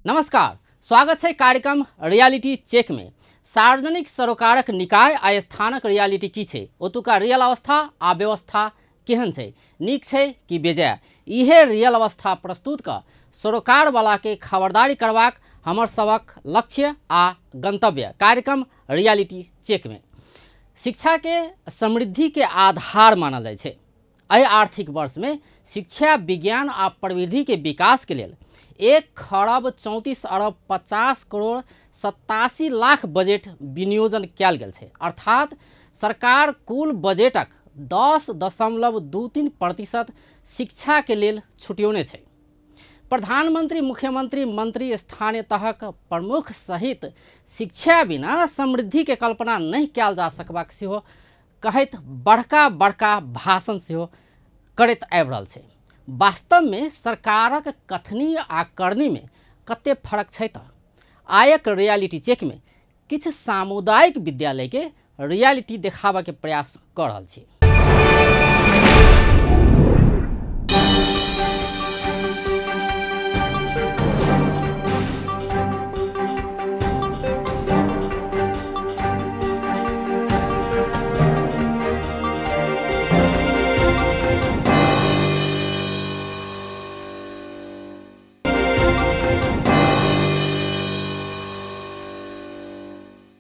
नमस्कार, स्वागत है कार्यक्रम रियालिटी चेक में। सार्वजनिक सरोकारक निकाय आ स्थानक रियालिटी की छे, ओतुका रियल अवस्था आ व्यवस्था केहन छे, नीक छे कि बेजाय, इहे रियल अवस्था प्रस्तुत कर सरोकार वाला के खबरदारी करवाक हमर सबक लक्ष्य आ गंतव्य कार्यक्रम रियालिटी चेक में। शिक्षा के समृद्धि के आधार मानल जाय छे। एहि आर्थिक वर्ष में शिक्षा विज्ञान आ प्रविधि के विकास के लिए 1,34,50,87,00,000 बजेट विनियोजन कयल गेल छै, अर्थात सरकार कुल बजेटक 10.23% शिक्षा के लेल छुटियोने छै। प्रधानमंत्री, मुख्यमंत्री, मंत्री, स्थानीय तहक प्रमुख सहित शिक्षा बिना समृद्धि के कल्पना नहीं कयल जा सकबाक सेहो कहैत बड़का बड़का भाषण सेहो करैत आबि रहल छै। वास्तव में सरकारक कथनी आ करनी में कते फर्क छै त आयक रियालिटी चेक में किछ सामुदायिक विद्यालय के रियालिटी देखाबा के प्रयास कर रहल छी।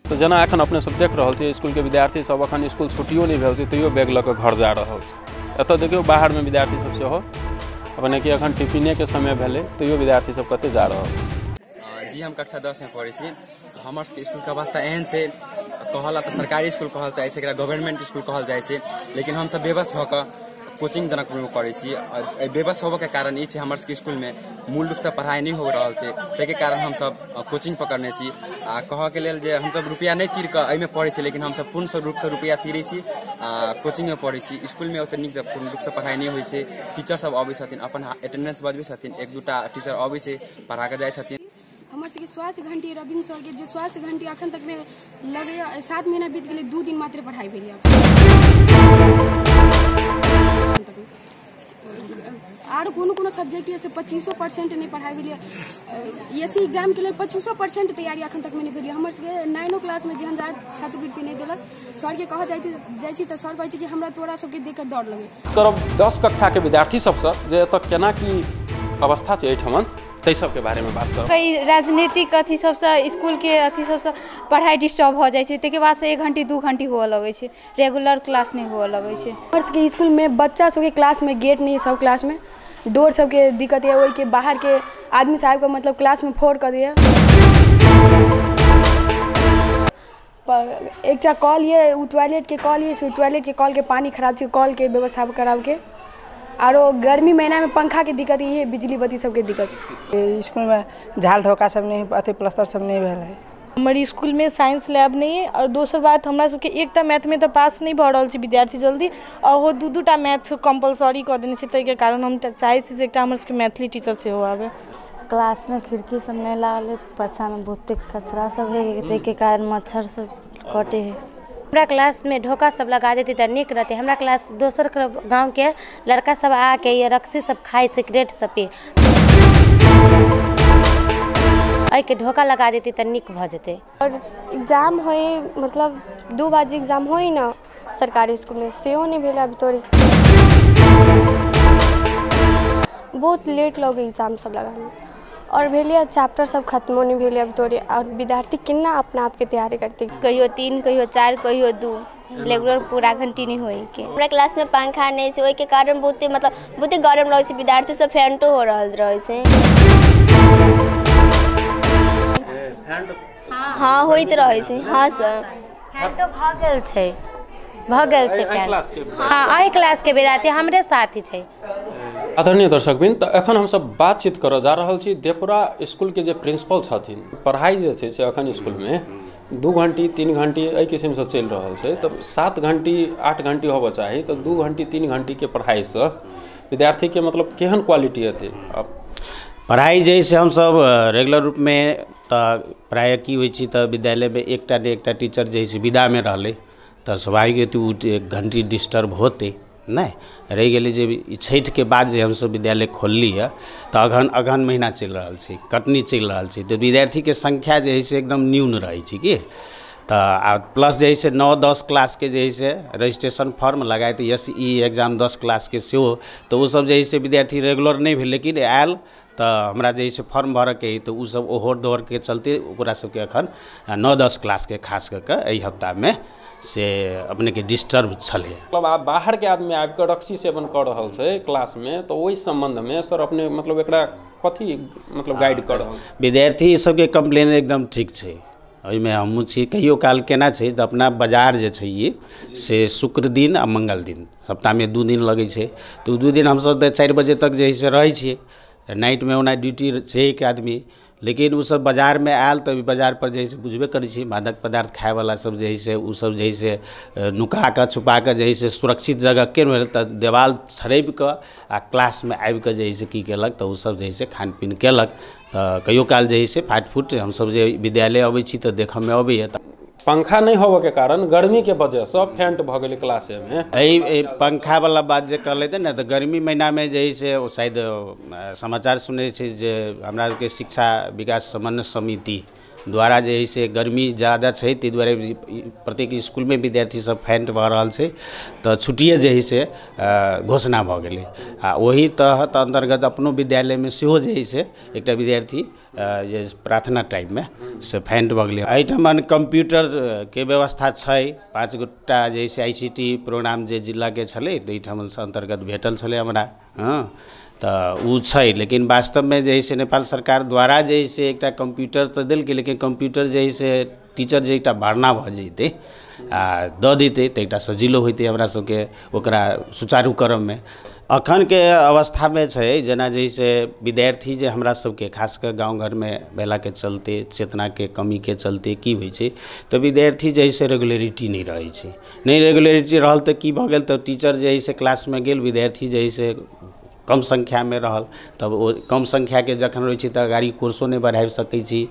तो जेना एखन अपने सब देख रहल छी, स्कूल के विद्यार्थी सब अखन स्कूल छुट्टियो नहीं भेल छै तैयो बैग लऽ कऽ घर जा रहल छै। एतऽ देखियौ बाहर में विद्यार्थी सब सेहो अपने कि अखन टिफिने के समय भेलै तैयो विद्यार्थी सब कते जा रहल छै। जी हम कक्षा 10 में पढ़ै छी। हमर स्कूल के अवस्था एहन छै, कहला तऽ सरकारी स्कूल कहल जाइ छै, एकरा गवर्नमेंट स्कूल कहल जाइ छै, लेकिन हम सब बेबस भऽ कऽ कोचिंग जनकपुर में पढ़ै छी। बेबस होबे के कारण ई छै हमर स्कूल में मूल रूप से पढ़ाई नहीं हो रहल छै, ताहि कारण हम सब कोचिंग पकड़ने छी। आ कहऽ के लेल जे हम सब रुपया नहीं तीर कऽ एहिमे पढ़ै छी, लेकिन हम सब पूर्ण रूप से रुपया तीरै छी आ कोचिंग में पढ़ै छी। स्कूल में ओते नीक से पूर्ण रूप से पढ़ाई नहीं होइ छै। टीचर सब अबै छथिन, अपन अटेंडेंस बजबै छथिन, एक दूटा टीचर अबै छै पढ़ा के जाइ छथिन। हमर सबके स्वास्थ्य घंटी रविंद्र सर के जे स्वास्थ्य घंटी अखन तक में लगैया 7 महीना बीत गेलै, 2 दिन मात्र पढ़ाई भेल या। आर कोनो सब्जेक्ट से 25% नहीं पढ़ाई भेल। एससी एग्जाम के लिए 25% तैयारी अखन तक में नहीं भेल। हमर सबके 9वीं क्लास में जेहन छात्रवृत्ति नहीं देलक, सर के कह जाइ छी तऽ सर कहै छै कि हमरा तोरा सबके देख के डर लगे। करब 10 कक्षा के विद्यार्थी सबसँ जे एतऽ केना की अवस्था छै एहिठमन ताहि सब के बारे में बात करब। कई राजनीतिक अथी सबसे स्कूल के अथी सबसे पढ़ाई डिस्टर्ब हो जाए छै, ताहि के बाद से 1 घंटी 2 घंटी हुआ लगे छै, रेगुलर क्लास नहीं हुआ लगे छै। हमर सबके स्कूल में बच्चा सबके क्लास में गेट नहीं है, सब क्लास में डोर सबके दिक्कत है, वही के बाहर के आदमी साहब को मतलब क्लास में फोड़ कर दिया। एक कॉल ये टॉयलेट के कॉल ये टॉयलेट के कॉल के पानी खराब छै, कॉल के व्यवस्था कराब के। आरो गर्मी महीना में पंखा के दिक्कत है, बिजली बत्ती सबके दिक्कत है। स्कूल में झाल ढोका सब नहीं, अथी प्लस्तर सब नहीं भेल है। हमारे स्कूल में साइंस लैब नहीं है, और दोसर बात हमरा सबके एकटा मैथ में तो पास नहीं भऽ रहल छै विद्यार्थी जल्दी, और वो 2-2टा मैथ कंपलसरी कऽ देने छै, ताहि के कारण हम चाहै छी जे एकटा हमर सबके मैथिली टीचर सेहो आबे। क्लास में खिड़की सब नहीं लागल है, पाछा में बहुते कचरा सब है, ताहि के कारण मच्छर सब कटे है। हमरा क्लास में ढोका सब लगा देती तो निक रहते। हमरा क्लास दोसर गांव के लड़का सब आके ये रक्सी सब खाए सिगरेट सब पे, के ढोका लगा देती तो निक भ जेते। और एग्जाम होए मतलब 2 बजे एग्जाम होए ना सरकारी स्कूल में, सेहो नहीं भेल अभी तोरी। बहुत लेट लगे एग्जाम सब लगाने, और भेलिए चैप्टर सब खत्मो नहीं भेल अभी तोरी। और विद्यार्थी कितना अपना आप के तैयारी करते, कहियो 3 कहियो 4 कहियो 2, रेगुलर पूरा घंटी नहीं होए के। हमरा क्लास में पंखा नहीं छै, ओहि के कारण बहुते गरम लगे छै, विद्यार्थी सब फेंटो हो रहल रहे छै। हाँ होइत रहे छै। हाँ सर फेंटो भ गेल छै, हाँ एहि क्लास के विद्यार्थी हमरे साथ ही छै। आदरणीय दर्शकबिन, तऽ एखन हम सब बातचीत करऽ जा रहल छी देवपुरा स्कूल के जे प्रिंसिपल छथिन। पढ़ाई जे छै से एखन स्कूल में 2 घंटी 3 घंटी एहि किस्म से चलि रहल छै, तऽ 7 घंटी 8 घंटी होबऽ चाही, तऽ 2 घंटी 3 घंटी के पढ़ाई से विद्यार्थी के मतलब केहन क्वालिटी हेतै। पढ़ाई जैसे हम सब रेगुलर रूप में तऽ प्राय की होइ छै तऽ विद्यालय में एकटा टीचर जैसे विदा में रहलै तऽ स्वाभाविक हेतु 1 घंटी डिस्टर्ब होते, नहीं रह गए जे छठ के बाद जे हम सब विद्यालय खोलली है तो अगहन महीना चल रहा है, कटनी चल रहा है, तो विद्यार्थी के संख्या जे है से एकदम न्यून रही कि तो प्लस जे है 9-10 क्लास के जे है से रजिस्ट्रेशन फॉर्म लगाए तो SE एग्जाम 10 क्लास के से हो तो वो सब जे है से विद्यार्थी रेगुलर नहीं भेल, लेकिन आयल तो हमरा जे है से फॉर्म भर के तो वो सब ओहर दोहर के चलते ओकरा सबके अखन 9-10 क्लास के खास करके एहि हफ्ता में से अपने के डिस्टर्ब छले। मतलब आप बाहर के आदमी आबि के रक्सी सेवन कर रहल छै क्लास में, तो ओहि संबंध में सर अपने मतलब एकरा कथी मतलब गाइड कर रहल विद्यार्थी सबके कंप्लेन एकदम ठीक छै, ओहिमे हमहूँ छी। कहियो काल केना छै तऽ अपना बाजार जे छै ये से शुक्र दिन आ मंगल दिन सप्ताहमे 2 दिन लगै छै, तो 2 दिन हमसब तऽ 4 बजे तक जे है से रहै छियै, नाइट में ओना ड्यूटी छै एक आदमी, लेकिन उ सब बाजार में आयल तऽ बाजार पर जे है से बुझबे करै छी मादक पदार्थ खाए वाला सब जे है से उ सब जे है से नुका के छुपा के जे है से सुरक्षित जगह के भेल तऽ देवाल छरैब के आ क्लास में आबि के जे है से की केलक तऽ उ सब जे है से खान पीन केलक। तऽ कहियो काल जे है से फाट फूट हमसब जे विद्यालय अबै छी तऽ देखऽ में अबैए। पंखा नहीं होबे के कारण गर्मी के वजह से फेंट भ गेलै क्लास में। पंखा वाला बात जे कहले थे ना, तो गर्मी महीना में जे है से शायद समाचार सुने छे जे हमरा के शिक्षा विकास समन्वय समिति द्वारा जे है से गर्मी ज़्यादा है ताहि दुआरे प्रत्येक स्कूल में विद्यार्थी सब फेंट भऽ रहल छै तो छुट्टिए जे है से घोषणा भऽ गेलै। आ वही तहत अंतर्गत अपनो विद्यालय में सेहो जे है से एकटा विद्यार्थी जे प्रार्थना टाइम में से फेंट भऽ गेलै। एहिठाम कंप्यूटर के व्यवस्था छै, 5 गोटा जे है से ICT प्रोग्राम जे जिला के छलै एहिठाम अंतर्गत भेटल छलै हमरा। हाँ तो उ छै, लेकिन वास्तव में जे है से नेपाल सरकार द्वारा जे है से एकटा कंप्यूटर तो देलकै, लेकिन कंप्यूटर जे है से टीचर जे एकटा भरना भऽ जैते आ दऽ देते तो एकटा सजिलो होइते हमरा सबके ओकरा सुचारू क्रम में। अखन के अवस्था में छै जेना जे है से विद्यार्थी जे हमरा सबके खास कर गाँव घर में भेला के चलते चेतना के कमी के चलते की होइ छै तो विद्यार्थी जे है से रेगुलरिटी नहीं रहै छै। नहीं रेगुलरिटी रहल तो की भऽ गेल तो टीचर जे है से क्लास में गेल, विद्यार्थी जे है से कम संख्या में रहल, तब वो कम संख्या के जखन रहै छै तऽ गाड़ी कोर्सो नहीं बढ़ाबि सकै छी।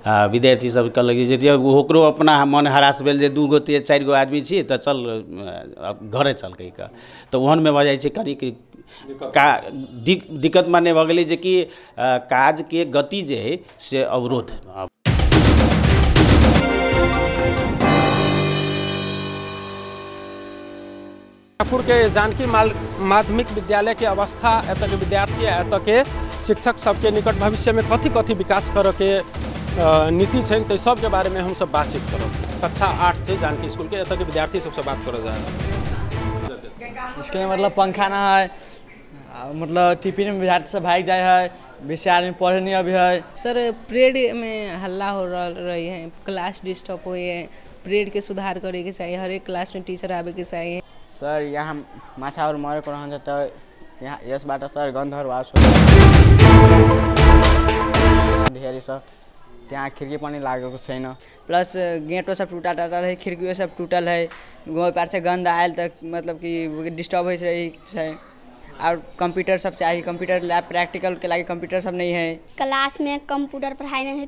विद्यार्थी सब कहलक जे ओकरो अपना मन हरास भेल जे 2 गो 4 गो आदमी छी तऽ चल घरे चल कहि कऽ, तऽ ओहन में भऽ जाइ छै कनि दिक्कत माने भऽ गेलै जे कि काज के गति जे है से अवरोध। ठाकुर के जानकी माध्यमिक विद्यालय के अवस्था, एतऽ के विद्यार्थी एतऽ के शिक्षक सबके निकट भविष्य में कथी कथी विकास करे के नीति छै तो सब के बारे में हम सब बातचीत करब। कक्षा 8 से जानकी स्कूल के एतऽ के विद्यार्थी सबसे बात करल जाए। इसके मतलब पंखा ना है, मतलब टिफिन में विद्यार्थी सब भाग जाए है, बेसी आदमी पढ़े नहीं अभी है। सर परेड में हल्ला हो रही है, क्लास डिस्टर्ब हुई है, परेड के सुधार करे के चाहिए, हर एक क्लास में टीचर आवे के चाहिए। सर यहाँ माछा और मरे को रहन्छ त यहाँ यसबाट सर गन्धर वास धेरै छ, त्यहाँ खिड़की पनि लागेको छैन, प्लस गेटो सब टूटा टाटा है, खिड़कियों सब टूटल है, गाँव पार से गंध आयल तक मतलब कि डिस्टर्ब हो रही है। और कंप्यूटर सब चाहिए, कंप्यूटर लैब प्रैक्टिकल के लिए कंप्यूटर सब नहीं है। क्लास में कंप्यूटर पढ़ाई नहीं है,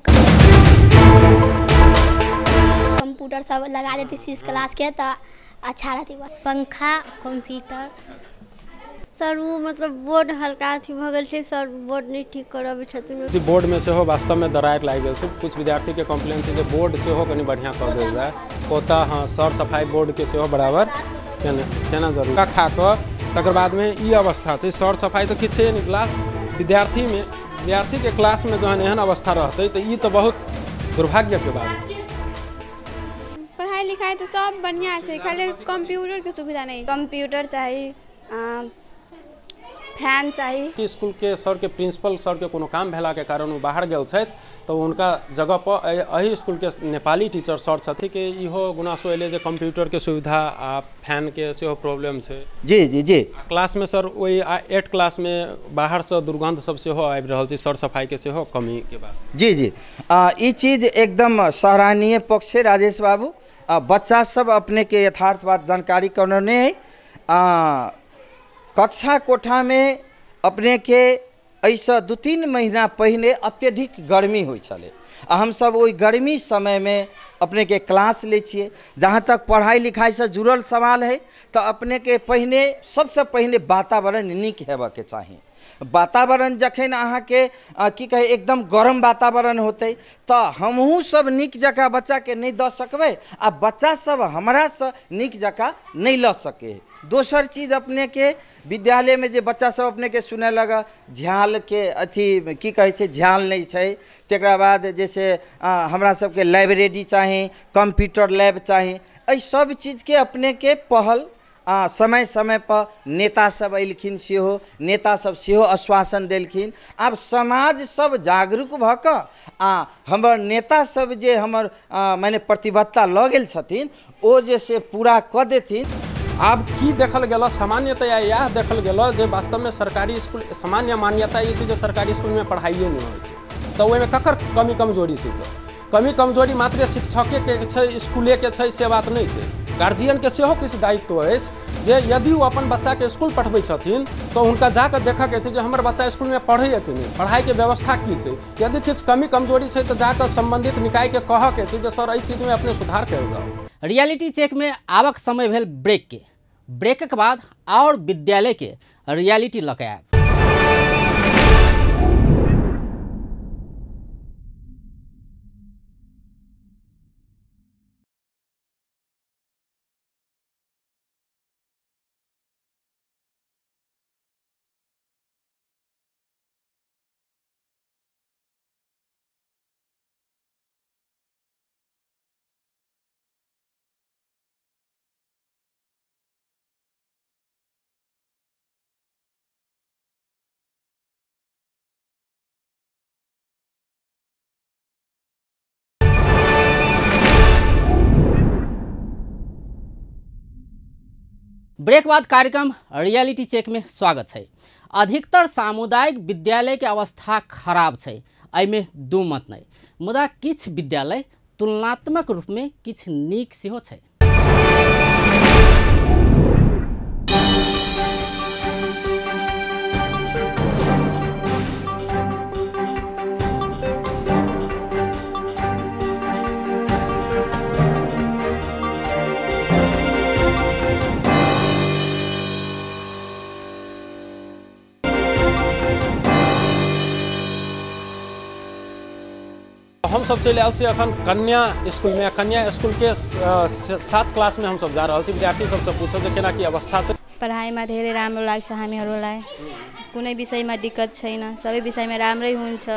कंप्यूटर सब लगा देती इस क्लास के तो अच्छा रहती। पंखा कंप्यूटर सर वो मतलब बोर्ड हल्का अथी भ गेल छै, सर बोर्ड नहीं ठीक करबे छथिन। जी बोर्ड में से हो वास्तव में दरार लाग गेल छै, कुछ विद्यार्थी के कंप्लेंट छै जे बोर्ड से हो कनी बढ़िया कर देल जाए, ओता हाँ सर सफाई बोर्ड के से हो बराबर केना जरूर का खा के तकर बाद में ई अवस्था छै। सर सफाई तो किछ छै नहीं, क्लास विद्यार्थी के क्लास में जहन एहन अवस्था रहते तो ई तो बहुत दुर्भाग्य के बात है। पढ़ाई लिखाई तो सब बढ़िया है, खाली कंप्यूटर के सुविधा नहीं। कंप्यूटर चाहिए, फैन चाहिए। कि स्कूल के सर के प्रिंसिपल सर के कोनो काम भेला के कारण वो बाहर गेल छथि तो उनका जगह पर एही स्कूल के नेपाली टीचर सर छथि कि इहो गुनासो एले जे कंप्यूटर के सुविधा आ फैन के सेहो प्रॉब्लम छै। जी जी जी क्लास में सर वही 8 क्लास में बाहर से दुर्गंध सब सेहो आबि रहल छै, सर सफाई के सेहो कमी के बात। जी जी ई चीज एकदम सराहनीय पक्ष है राजेश बाबू। बच्चा सब अपने के यथार्थवाद जानकारी करने है। कक्षा कोठा में अपने के ऐसा 2-3 महीना पहले अत्यधिक गर्मी होइ छले, हम सब ओई गर्मी समय में अपने के क्लास ले छिए। जहाँ तक पढ़ाई लिखाई से जुड़ल सवाल है तो अपने के पहिने सबसे पहिने वातावरण नीक हेबे के चाही। वातावरण जखन अहाँ के की कहे एकदम गरम वातावरण होते तो हमहूँ सब नीक जका बच्चा के नहीं द सकबै आ बच्चा सब हमरा से नीक जका नहीं ल सके। दोसर चीज अपने के विद्यालय में जे बच्चा सब अपने के सुने लगा झ्याल के अथी की कहे छे झ्याल नहीं छे। तकरा बाद जैसे हमरा सब के लाइब्रेरी चाही, कंप्यूटर लैब चाही, एहि सब चीज के अपने के पहल समय समय पर नेता सब अयलखिन सेहो, नेता सब सेहो आश्वासन देलखिन। आब समाज सब जागरूक भ क हमर नेता सब जे हमर माने प्रतिबद्धता ल गेल छथिन ओ जे से पूरा क देथिन। आब की देखल गेल सामान्यतया यह देखल गेल जे वास्तव में सरकारी स्कूल सामान्य मान्यता ये जे सरकारी स्कूल में पढ़ाइए नहीं हो तो ओहिमे ककर कमी कमजोरी छै। तो कमी कमजोरी मात्र शिक्षक के छै, स्कूले के छै से बात नहीं है। गार्जियन के सेहो किछु दायित्व अछि जे यदि वो अपन बच्चा के स्कूल पढ़बै छथिन तो हुनका जाकर देखा के छै जे हमर बच्चा स्कूल में पढ़ैए कि नहीं, पढ़ाई के व्यवस्था की छै। यदि किछु कमी कमजोरी छै तो जाकर संबंधित निकाय के कह के छै जे सर एहि चीज में अपने सुधार कयल जाओ। रियलिटी चेक में आवक समय भेल ब्रेक के। ब्रेकक बाद और विद्यालय के रियलिटी लऽ कऽ आयब। ब्रेक बाद कार्यक्रम रियलिटी चेक में स्वागत है। अधिकतर सामुदायिक विद्यालय के अवस्था खराब है, एहिमे दू मत नहीं। मुदा किछ विद्यालय तुलनात्मक रूप में किछ नीक सेहो छै। हम सब चल आयल छी अखन कन्या स्कूल में। कन्या स्कूल के 7 क्लास में हम सब जा रहल छी। विद्यार्थी सबसे पूछब जे केना की अवस्था छै। पढ़ाई में धेरै राम्रो लाग्छ हामीहरूलाई। कुनै विषयमा दिक्कत छैन, सबै विषयमा राम्रै हुन्छ।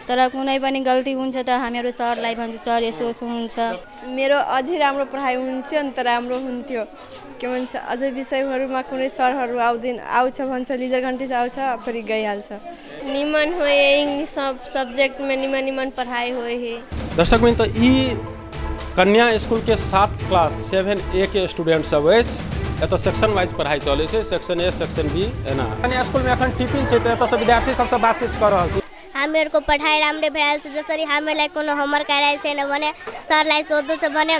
तर कुनै पनि गल्ती हुन्छ त हामीहरू सरलाई भन्छु सर यसो यसो हुन्छ। मेरो अझै राम्रो पढाइ हुन्थ्यो नि त राम्रो हुन्थ्यो। के भन्छ अझै विषयहरूमा कुनै सरहरू आउँछ भन्छ लिजर घन्टी आउँछ फेरि गइहाल्छ। निमन हो इंग्लिश सब सब्जेक्ट में निमन निमन पढ़ाई हो ही। दर्शक मित्र तो ई कन्या स्कूल के 7 क्लास 7A के स्टूडेंट सब अछि। एतऽ सेक्शन वाइज पढ़ाई चलै छै, सेक्शन ए सेक्शन बी एना। कन्या स्कूल में अखन टिफिन छै, एतऽ सब विद्यार्थी सबसे बातचीत कर रहल छी। हमें को पढ़ाई राम्रे भेल छै, जसरी हमें लाई कोनो होमवर्क कराइ छै न भने सर लाई सोधु छ भने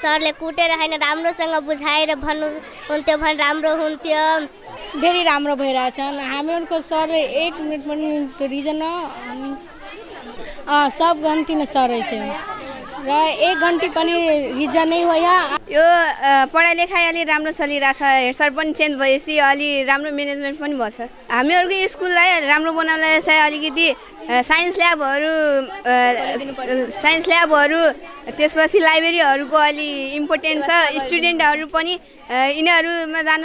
सरले कुटे रहे न राम्रोसँग बुझाएर भन्नु हुन्थ्यो भने राम्रो हुन्थ्यो। धेरै राम्रो भइरहेछ। हामीहरूको सरले 1 मिनट पनि रिजन सब घन्टी न सर छै र 1 घन्टी पनि रिजन नै हो। यो पढाइ लेखाइ अलि राम्रो चलिरहेछ। हेड सर पनि चेन्ज भएपछि अलि राम्रो म्यानेजमेन्ट पनि भएछ। हामीहरूको स्कुललाई राम्रो बनाउनलाई चाहिँ अलिकति साइन्स ल्याबहरू त्यसपछि लाइब्रेरीहरूको अलि इम्पोर्टेन्ट छ। स्टुडेन्टहरू पनि यिनीहरूमा जान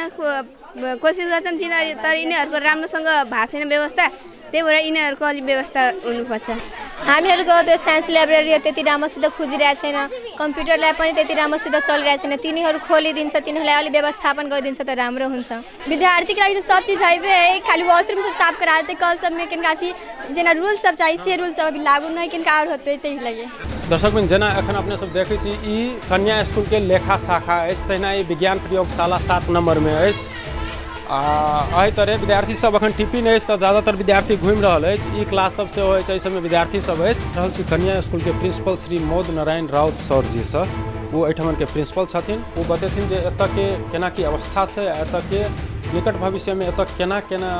कोसिस गर्छन् तर यिनीहरूको राम्रोसँग भएको छैन व्यवस्था। त्यही भएर यिनीहरूको अलि व्यवस्था हुनुपर्छ। हामीहरूको त्यो साइन्स लाइब्रेरी त्यति राम्रोसित खोजिरहेको छैन, कम्प्युटर ल्याब पनि त्यति राम्रोसित चलिरहेको छैन। तिनीहरू खोलिदिन्छ, तिनीहरूलाई अलि व्यवस्थापन गरिदिन्छ त राम्रो हुन्छ। विद्यार्थी के लिए सब चीज़ है, खाली वॉशरूम सब साफ करा देते। कल सब में किनका थी जेना रूल सब चाहिए से रूल सब अभी लागू नहीं किनका और होते तै लगे। दर्शक बिन जेना एखन अपने सब देखै छी ई कन्या स्कूल के लेखा शाखा अछि, तहिना ई विज्ञान प्रयोगशाला 7 नंबर में अछि। एहि तरह विद्यार्थी सब अखन टिफिन अछि तऽ ज़्यादातर विद्यार्थी घूमि रहल अछि। ई क्लास सब से होइ छै, एहि सबमे विद्यार्थी सब अछि। रहल छी कन्या स्कूल के प्रिंसिपल श्री मोद नारायण राउत सर जी से। वो एहिठमन के प्रिंसिपल छथिन। वो बतेथिन जे एतऽ के केना की अवस्था छै, एतऽ के निकट भविष्य में एतऽ केना केना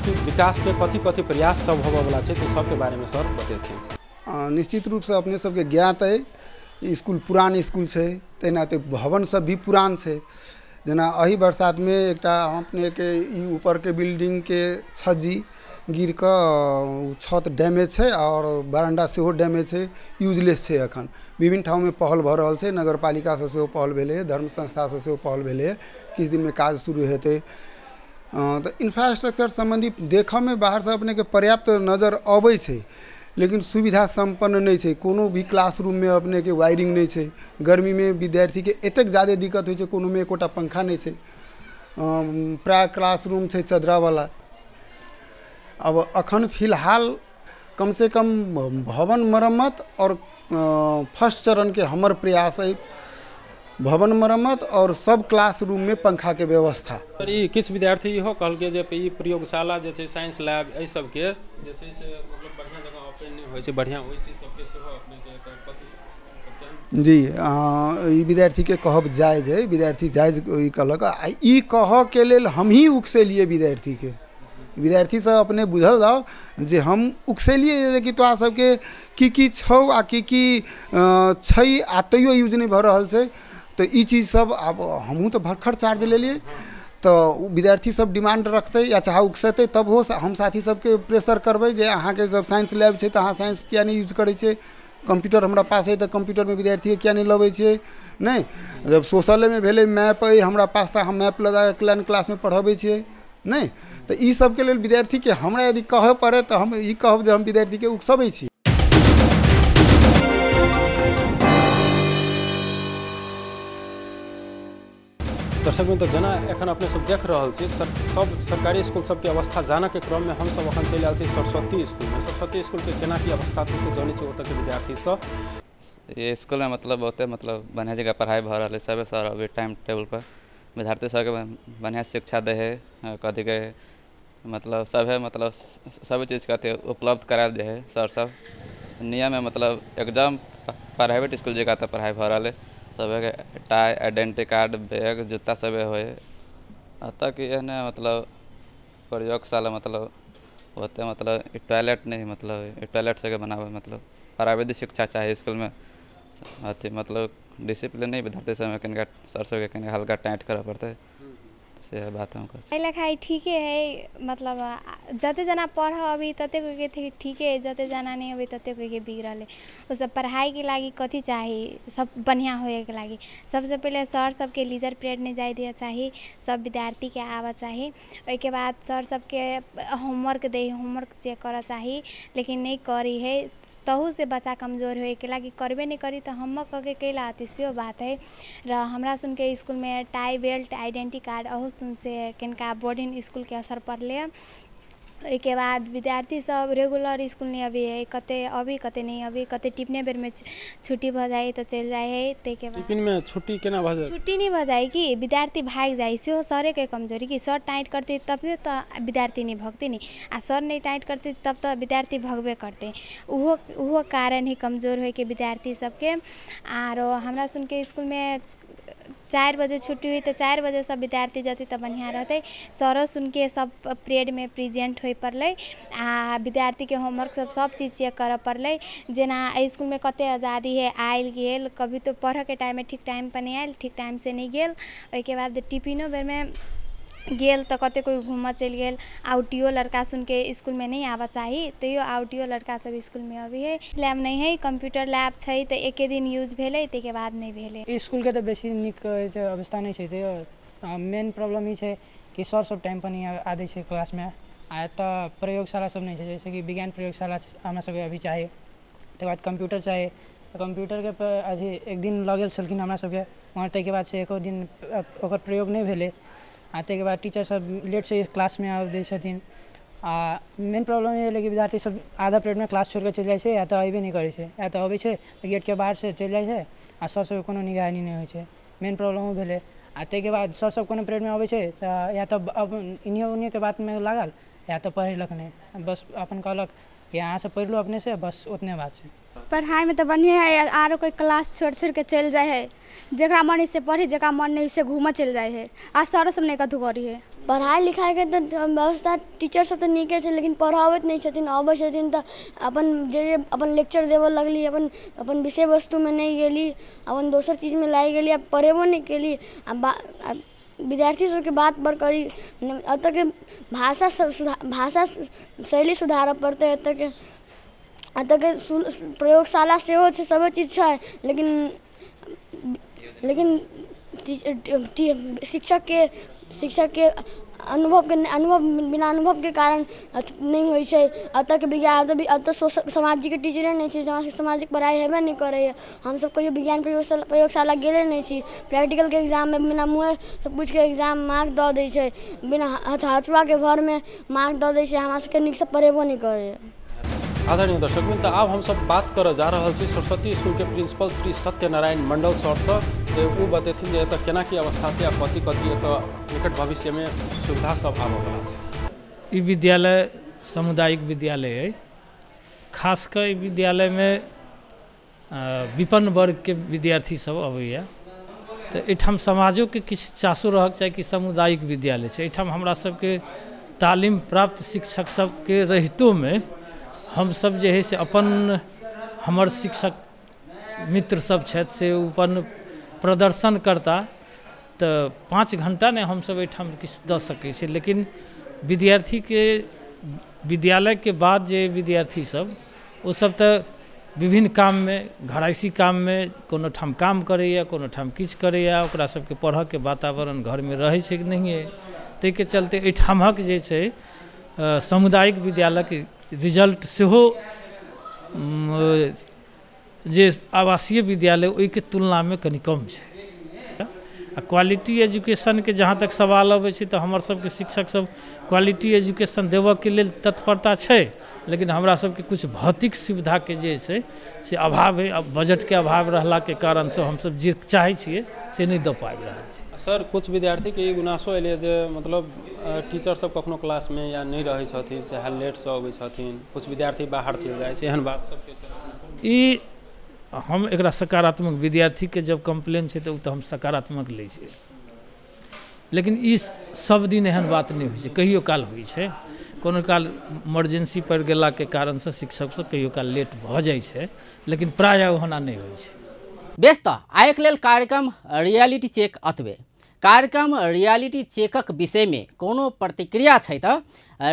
विकास के कथी कथी प्रयास सब होबऽ वाला छै, तऽ सबके बारे में सर बतेथिन। निश्चित रूप से अपने सबके ज्ञात है स्कूल पुरान स्कूल है, तैनाते भवन सब भी पुरान है। जना अही बरसात में एक अपने के ऊपर के बिल्डिंग के छज्जी गिर कर छत डैमेज है और बरांडा से डैमेज है, यूजलेस है। अखन विभिन्न ठाव में पहल भ रहा है, नगर पालिका से पहल भेले, धर्म संस्था से पहल भेले, किस दिन में काज शुरू हेतु। तो इंफ्रास्ट्रक्चर संबंधी देख में बाहर से अपने के पर्याप्त नजर आबै छै, लेकिन सुविधा संपन्न नहीं है। कोनो भी क्लासरूम में अपने के वायरिंग नहीं है। गर्मी में विद्यार्थी के एतक ज़्यादा दिक्कत हो, कोनो में एकोटा पंखा नहीं है। प्राय क्लासरूम है चदरा वाला। अब अखन फिलहाल कम से कम भवन मरम्मत और फर्स्ट चरण के हमर प्रयास है भवन मरम्मत और सब क्लासरूम में पंखा के व्यवस्था। किछ विद्यार्थी इहो कहलकै जे ई प्रयोगशाला जे छै साइंस लैब एहि सब के जे छै से मतलब बढ़िया जगह ओपन नहीं होय छै, बढ़िया होय छै सबके सेहो अपने के जी ई विद्यार्थी के कहब जायज है। विद्यार्थी जायज ई कहलक, ई कह के लेल हम ही उकसेलिए विद्यार्थी के। विद्यार्थी से अपने बुझल जाओ जे हम उकसेलिए कि तोरा सबके की छौ आ की छै आ तैयो यूज नहीं भ रहल छै। तो ई चीज़ सब अब हमहूँ तो भरखर चार्ज ले लिए, तो विद्यार्थी सब डिमांड रखते या चाहे उकसेते तब हो हम साथी सबके प्रेशर करबै जे अहाँ के जब साइंस लैब है तो अहाँ साइंस किया नहीं यूज करै छै। कंप्यूटर हमरा पास है तो कंप्यूटर में विद्यार्थी किया नहीं लबै छै। नहीं जब सोशल में भेले मैप है हमरा पास तो हम मैप लगा के क्लास में पढ़ाबै छियै। नहीं तो ई सब के लेल विद्यार्थी के हमरा यदि कहे पड़े तो हम ई कहब जे हम विद्यार्थी के उकसबै छी। दर्शक तो जना एखन अपने सब देख रहा छी सब सरकारी स्कूल सबके अवस्था जाना के क्रम में हम सब अखन चल आयल छी सरस्वती स्कूल में। सरस्वती स्कूल के केना की अवस्था छै से जानै छी ओतऽ के विद्यार्थी सब। ये स्कूल में मतलब बहुते मतलब बढ़िया जगह पढ़ाई भ रहा है। सब सर अभी टाइम टेबल पर विद्यार्थी सबके बढ़िया शिक्षा दे है, कथी के मतलब सब है मतलब सब चीज़ के उपलब्ध करायल जाए है। सर सब नियम में मतलब एग्जाम प्राइवेट स्कूल जगह तो पढ़ाई भ रहा है। सब टाई आइडेंटिटी कार्ड बैग जूता सब हो तक ये ना मतलब प्रयोगशाला मतलब होते मतलब टॉयलेट नहीं मतलब टॉयलेट से बनावे मतलब प्राइवेट शिक्षा चाहिए स्कूल में। अथी मतलब डिसिप्लिन नहीं विद्यार्थी सब कनिका सर सबके कनिका हल्का टाइट करऽ पड़ते से बात हम पढ़ाई लिखाई ठीके है, मतलब जते जना पढ़ अभी तते के ठीके है, जते जना नहीं अभी तते के बिगड़ल है। वो सब पढ़ाई के लागी कथी चाहिए सब बढ़िया होए के लागी सबसे पहले सर सबके लीजर पीरियड नहीं जाए दिया चाहिए, सब विद्यार्थी के आवा चाहिए। उसके बाद सर सबके होमवर्क दे होमवर्क चेक करा चाहिए, लेकिन नहीं करी है तहु से बच्चा कमजोर होए के लागी करबे नहीं करी तो हम कह कैला आती से बात है। र हमरा सुन के स्कूल में टाई बेल्ट आइडेंटिटी कार्ड अहू सुन से किनका बोर्डिंग स्कूल के असर पड़ले। के बाद विद्यार्थी सब रेगुलर स्कूल नहीं अभी है, कते नहीं अभी कते टिफिने बेर में छुट्टी भ जाए तो चल जाए है। ते के बाद टिफिन में छुट्टी केना भ जाए, छुट्टी नहीं भ जाए कि विद्यार्थी भाग जाए से हो सरे के कमजोरी कि सर टाइट करते तब तो विद्यार्थी नहीं भगते नहीं आ सर नहीं टाइट करते तब तो विद्यार्थी भगबे करते। उहो कारण ही कमजोर हुए के विद्यार्थी सबके। और हमरा सुन के स्कूल में 4 बजे छुट्टी हुई तो 4 बजे सब विद्यार्थी जाते तो बढ़िया रहते। सरो सुन के सब पीरियड में प्रेजेंट हो पड़े आ विद्यार्थी के होमवर्क सब चीज़ चेक कर पड़े। जेना स्कूल में कते आज़ादी है आयल गेल, कभी तो पढ़ के टाइम में ठीक टाइम पर नहीं आयल, ठीक टाइम से नहीं गेल। उसके बाद टिफिनो बेर में गेल तो कते कोई घूम चल गेल। आउटियो लड़का सुन के स्कूल में नहीं आवा चाहिए तो यो आउटियो लड़का सब स्कूल में अभी है। लैब नहीं है, कंप्यूटर लैब है तो एक दिन यूज भेले ते बाद नहीं भेले। स्कूल के तो बेसी निक अवस्था नहीं है। मेन प्रॉब्लम ये है कि सर सब टाइम पर नहीं आदे है क्लास में आ तो प्रयोगशाला सब नहीं है, जैसे कि विज्ञान प्रयोगशाला हमरा सबके अभी चाहिए। तक बाद कंप्यूटर चाहिए, कंप्यूटर के अभी एक दिन लगल छलखिन हमरा सबके वहाँ, तक बाद से एको दिन ओकर प्रयोग नहीं भेले। आते के बाद टीचर सब लेट से क्लास में आबे छथिन। मेन प्रॉब्लम ये है कि विद्यार्थी सब आधा पीरियड में क्लास छोड़ के चल जाए या तो अबे नहीं करे छे, या तो अबे छे गेट के बाहर से चल जाए आ सर सब कोनो निगरानी नहीं होय छे। मेन प्रॉब्लम भेले। आते के बाद सर सब कोनो पीरियड में अबे छे या तो अब इन्हीं के बात में लागल या तो पढ़ेलक नहीं, बस अपन कहलक कि यहाँ से पढ़ लो अपने से, बस उतने बात है। पढ़ाई में तो बढ़िया है, आरो कोई क्लास छोड़ के चल जाए है, जरा मन से पढ़ी जरा मन नहीं से घूम चल जाए है। आज सर सब नहीं कथू करी है। पढ़ाई लिखाई के तो व्यवस्था टीचर सब तो नीके छै, लेकिन पढ़ाबैत नहीं छथिन। अबै छथिन तऽ अपन लेक्चर देबऽ लगली, अपन विषय वस्तु में नहीं गेली, अपन दोसर चीज में लागि गेली, अब पढ़ेबो नहीं केली। विद्यार्थी सबके बात पर करी, एतऽ के भाषा शैली सुधारऽ पड़तै। एतऽ के प्रयोगशाला सेहो छै, सब चीज छै, लेकिन शिक्षक के बिना अनुभव के कारण नहीं होइ छै। एतऽ के विज्ञान एतऽ सामाजिक टीचरे नहीं छै, जहाँ सामाजिक पढ़ाई हेबे नहीं करैए। हमसब कहियो विज्ञान प्रयोगशाला गेले नहीं छी। प्रैक्टिकल के एग्जाम में बिना मुँहे सब कुछ के एग्जाम मार्क दऽ दै छै, बिना हथुआ के भर में मार्क दऽ दै छै, हमरा सबके नीक से पढ़ेबो नहीं करैए। आदरणीय दर्शकबिन, तऽ आब हमसब बात करऽ जा रहल छी सरस्वती स्कूल के प्रिंसिपल श्री सत्यनारायण मंडल सर से। वो बतेथिन जे एतऽ केना की अवस्था छै आ कथी एतऽ निकट भविष्य में सुविधा सब आबऽ वाला छै। ई विद्यालय सामुदायिक विद्यालय है। खासकर ई विद्यालय में विपन्न वर्ग के विद्यार्थी सब अबैया, तऽ एहिठाम समाजो के किछु चासो रहक चाही कि सामुदायिक विद्यालय छै। एहिठाम हमरा सबके तालीम प्राप्त शिक्षक सबके रहितो में हम सब जे है से अपन हमर शिक्षक मित्र सब छथि से अपन प्रदर्शन करता, तऽ 5 घंटा ने हम सब एहिठाम किछु दऽ सकै छी। लेकिन विद्यार्थी के विद्यालय के बाद जे विद्यार्थी सब ओ सब तऽ विभिन्न काम में, घरायसी काम में कोनो ठाम काम करैया, कोनो ठाम किछु करैया, ओकरा सबके पढ़ऽ के वातावरण घर में रहै छै कि नहिए। ताहिके चलते एहिठामक जे छै सामुदायिक विद्यालय के रिजल्ट सेहो जे आवासीय विद्यालय ओहि के तुलना में कनि कम छै। आ क्वालिटी एजुकेशन के जहाँ तक सवाल अबै छै तऽ हमर सबके शिक्षक सब क्वालिटी एजुकेशन देबऽ के लेल तत्परता छै, लेकिन हमरा सबके कुछ भौतिक सुविधा के जे छै से अभाव है। अब बजट के अभाव रहला के कारण से हम सब जे चाहै छियै से नहीं दऽ पाबि रहल छी। सर, कुछ विद्यार्थी के ई गुनासो एलै जे मतलब टीचर सब कखनो क्लास में या नहीं रहै छथिन, चाहे लेट से अबै छथिन, कुछ विद्यार्थी बाहर चलि जाइ छै, एहन बात सब के ई हम एकरा सकारात्मक विद्यार्थी के जब कंप्लेन छै तऽ हम सकारात्मक लै छियै। लेकिन ई सब दिन एहन बात नहीं होइ छै, कहियो काल होइ छै। कोनो काल इमरजेंसी पड़ि गेला के कारण से शिक्षक सब कहियो काल लेट भऽ जाइ छै, लेकिन प्रायः ओना नहीं होइ छै। बेस तऽ आइक लेल कार्यक्रम रियलिटी चेक अतबे। कार्यक्रम रियलिटी चेकक विषय में कोनो प्रतिक्रिया छै तऽ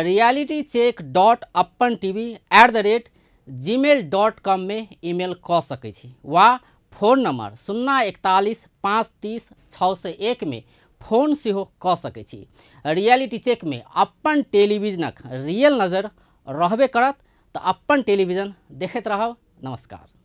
reality.appantv@gmail.com में ईमेल कऽ सकै छी, वा फोन नंबर 041 530 601 में फोन सेहो कऽ सकै छी। रियलिटी चेक में अपन टेलीविजनक रियल नजर रहबे करत, तऽ अपन टेलीविजन देखैत रहब। नमस्कार।